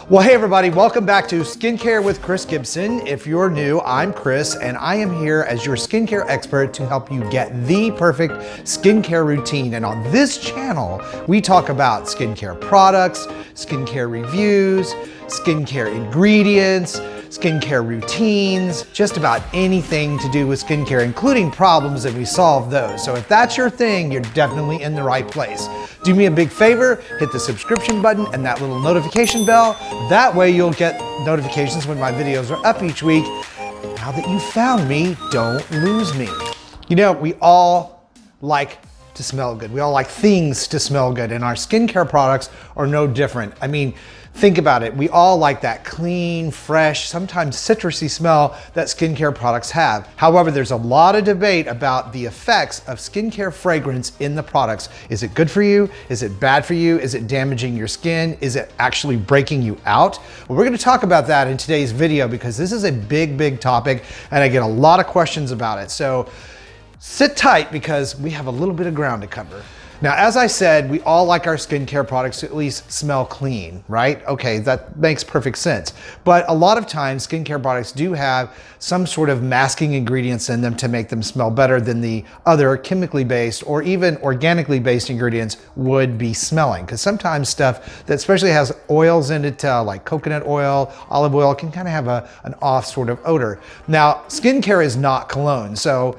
Well, hey everybody, welcome back to Skincare with Chris Gibson. If you're new, I'm Chris, and I am here as your skincare expert to help you get the perfect skincare routine. And on this channel, we talk about skincare products, skincare reviews, skincare ingredients, skincare routines, just about anything to do with skincare, including problems, and we solve those. So if that's your thing, you're definitely in the right place. Do me a big favor, hit the subscription button and that little notification bell. That way you'll get notifications when my videos are up each week. Now that you found me, don't lose me. You know, we all like to smell good. We all like things to smell good, and our skincare products are no different. I mean, think about it. We all like that clean, fresh, sometimes citrusy smell that skincare products have. However, there's a lot of debate about the effects of skincare fragrance in the products. Is it good for you? Is it bad for you? Is it damaging your skin? Is it actually breaking you out? Well, we're going to talk about that in today's video because this is a big topic and I get a lot of questions about it. So sit tight because we have a little bit of ground to cover. Now, as I said, we all like our skincare products to at least smell clean, right? Okay, that makes perfect sense. But a lot of times, skincare products do have some sort of masking ingredients in them to make them smell better than the other chemically based or even organically based ingredients would be smelling. Because sometimes stuff that especially has oils in it, like coconut oil, olive oil, can kind of have an off sort of odor. Now, skincare is not cologne, so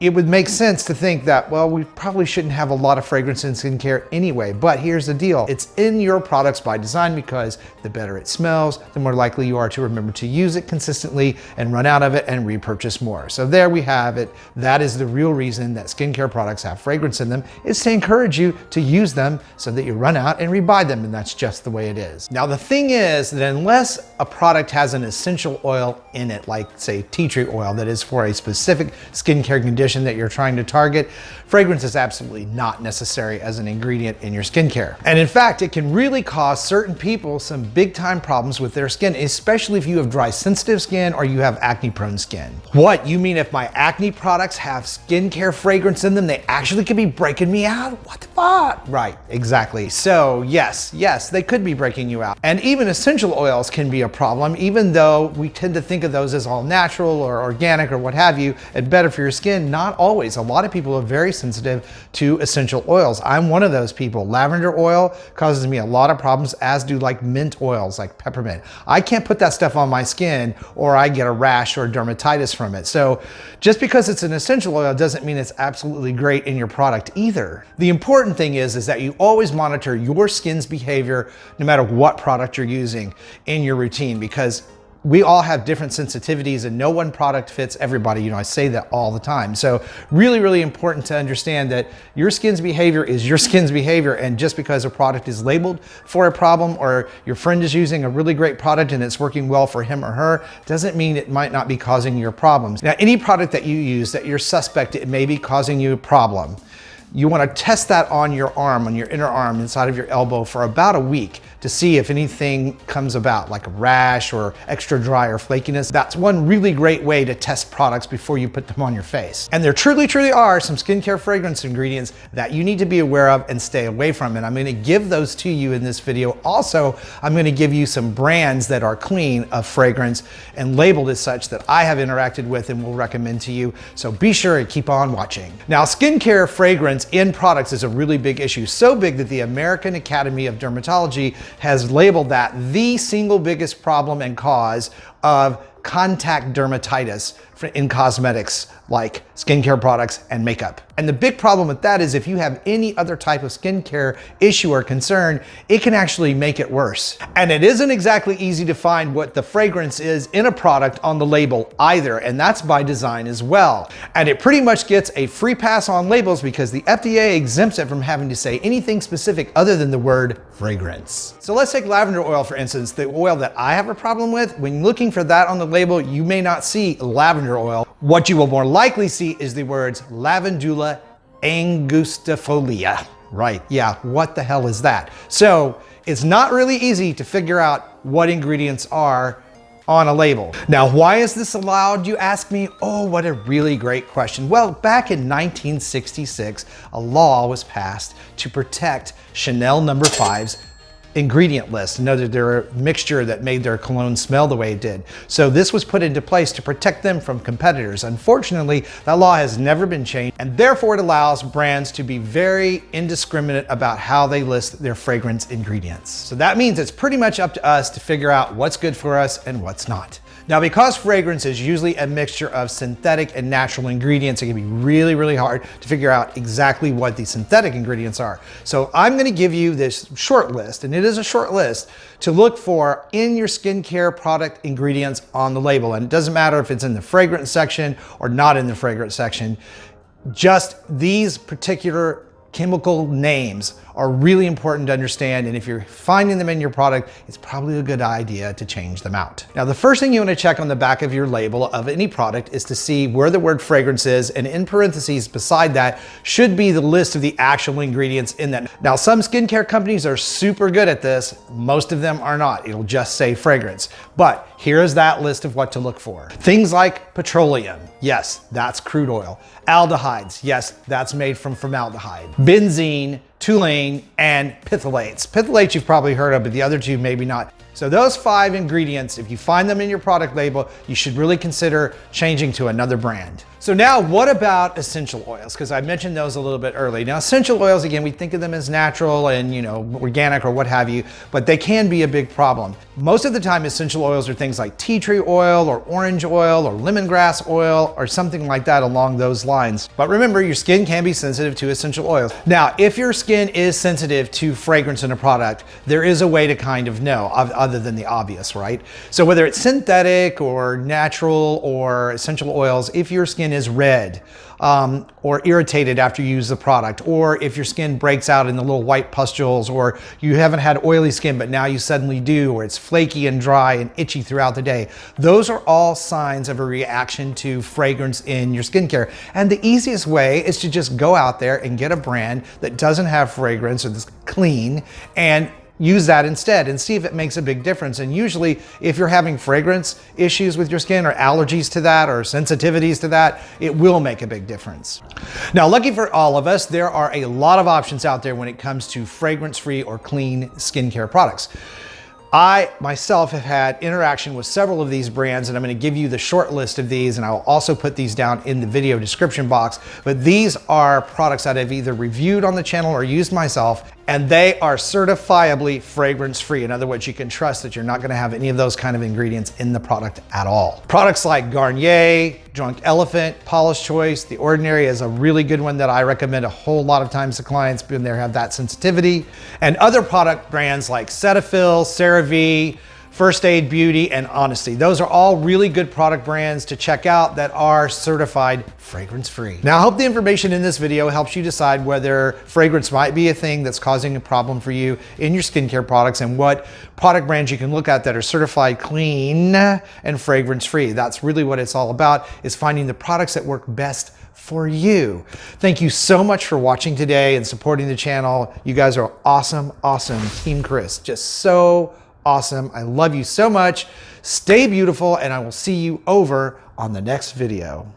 it would make sense to think that, well, we probably shouldn't have a lot of fragrance in skincare anyway, but here's the deal. It's in your products by design because the better it smells, the more likely you are to remember to use it consistently and run out of it and repurchase more. So there we have it. That is the real reason that skincare products have fragrance in them, is to encourage you to use them so that you run out and rebuy them, and that's just the way it is. Now, the thing is that unless a product has an essential oil in it, like say tea tree oil that is for a specific skincare condition that you're trying to target, fragrance is absolutely not necessary as an ingredient in your skincare. And in fact, it can really cause certain people some big time problems with their skin, especially if you have dry sensitive skin or you have acne prone skin. What, you mean if my acne products have skincare fragrance in them, they actually could be breaking me out? What the fuck? Right, exactly. So yes, they could be breaking you out. And even essential oils can be a problem, even though we tend to think of those as all natural or organic or what have you, and better for your skin. Not always. A lot of people are very sensitive to essential oils. I'm one of those people. Lavender oil causes me a lot of problems, as do like mint oils, like peppermint. I can't put that stuff on my skin or I get a rash or dermatitis from it. So just because it's an essential oil doesn't mean it's absolutely great in your product either. The important thing is that you always monitor your skin's behavior no matter what product you're using in your routine, because we all have different sensitivities and no one product fits everybody. You know, I say that all the time. So really important to understand that your skin's behavior is your skin's behavior. And just because a product is labeled for a problem, or your friend is using a really great product and it's working well for him or her, doesn't mean it might not be causing your problems. Now, any product that you use that you're suspect it may be causing you a problem, you want to test that on your arm, on your inner arm, inside of your elbow for about a week to see if anything comes about, like a rash or extra dry or flakiness. That's one really great way to test products before you put them on your face. And there truly are some skincare fragrance ingredients that you need to be aware of and stay away from. And I'm going to give those to you in this video. Also, I'm going to give you some brands that are clean of fragrance and labeled as such that I have interacted with and will recommend to you. So be sure to keep on watching. Now, skincare fragrance in products is a really big issue. So big that the American Academy of Dermatology has labeled that the single biggest problem and cause of contact dermatitis in cosmetics like skincare products and makeup. And the big problem with that is if you have any other type of skincare issue or concern, it can actually make it worse. And it isn't exactly easy to find what the fragrance is in a product on the label either, and that's by design as well. And it pretty much gets a free pass on labels because the FDA exempts it from having to say anything specific other than the word fragrance. So let's take lavender oil, for instance, the oil that I have a problem with. When looking for that on the label, you may not see lavender oil. What you will more likely see is the words lavandula angustifolia. Right, yeah, what the hell is that? So it's not really easy to figure out what ingredients are on a label. Now, why is this allowed, you ask me? Oh, what a really great question. Well, back in 1966, a law was passed to protect Chanel No. 5's ingredient list and know that they're a mixture that made their cologne smell the way it did. So this was put into place to protect them from competitors. Unfortunately, that law has never been changed, and therefore it allows brands to be very indiscriminate about how they list their fragrance ingredients. So that means it's pretty much up to us to figure out what's good for us and what's not. Now, because fragrance is usually a mixture of synthetic and natural ingredients, it can be really, really hard to figure out exactly what the synthetic ingredients are. So I'm going to give you this short list, and it is a short list, to look for in your skincare product ingredients on the label. And it doesn't matter if it's in the fragrance section or not in the fragrance section. Just these particular chemical names are really important to understand, and if you're finding them in your product, it's probably a good idea to change them out. Now, the first thing you want to check on the back of your label of any product is to see where the word fragrance is, and in parentheses beside that should be the list of the actual ingredients in that. Now, some skincare companies are super good at this. Most of them are not. It'll just say fragrance. But here's that list of what to look for. Things like petroleum. Yes, that's crude oil. Aldehydes. Yes, that's made from formaldehyde. Benzene, Tolune, and Phthalates. Phthalates you've probably heard of, but the other two maybe not. So those 5 ingredients, if you find them in your product label, you should really consider changing to another brand. So now what about essential oils? Because I mentioned those a little bit early. Now essential oils, again, we think of them as natural and organic or what have you, but they can be a big problem. Most of the time essential oils are things like tea tree oil or orange oil or lemongrass oil or something like that along those lines. But remember, your skin can be sensitive to essential oils. Now, if your skin is sensitive to fragrance in a product, there is a way to kind of know, other than the obvious, right? So whether it's synthetic or natural or essential oils, if your skin is red or irritated after you use the product, or if your skin breaks out in the little white pustules, or you haven't had oily skin but now you suddenly do, or it's flaky and dry and itchy throughout the day, those are all signs of a reaction to fragrance in your skincare. And the easiest way is to just go out there and get a brand that doesn't have fragrance or that's clean, and use that instead and see if it makes a big difference. And usually if you're having fragrance issues with your skin or allergies to that or sensitivities to that, it will make a big difference. Now, lucky for all of us, there are a lot of options out there when it comes to fragrance-free or clean skincare products. I myself have had interaction with several of these brands, and I'm going to give you the short list of these, and I will also put these down in the video description box. But these are products that I've either reviewed on the channel or used myself, and they are certifiably fragrance-free. In other words, you can trust that you're not going to have any of those kind of ingredients in the product at all. Products like Garnier, Drunk Elephant, Paulas CHoice, The Ordinary is a really good one that I recommend a whole lot of times to clients when they have that sensitivity. And other product brands like Cetaphil, CeraVe, First Aid Beauty, and Honesty. Those are all really good product brands to check out that are certified fragrance-free. Now, I hope the information in this video helps you decide whether fragrance might be a thing that's causing a problem for you in your skincare products, and what product brands you can look at that are certified clean and fragrance-free. That's really what it's all about, is finding the products that work best for you. Thank you so much for watching today and supporting the channel. You guys are awesome, awesome. Team Chris, just so awesome. I love you so much. Stay beautiful, and I will see you over on the next video.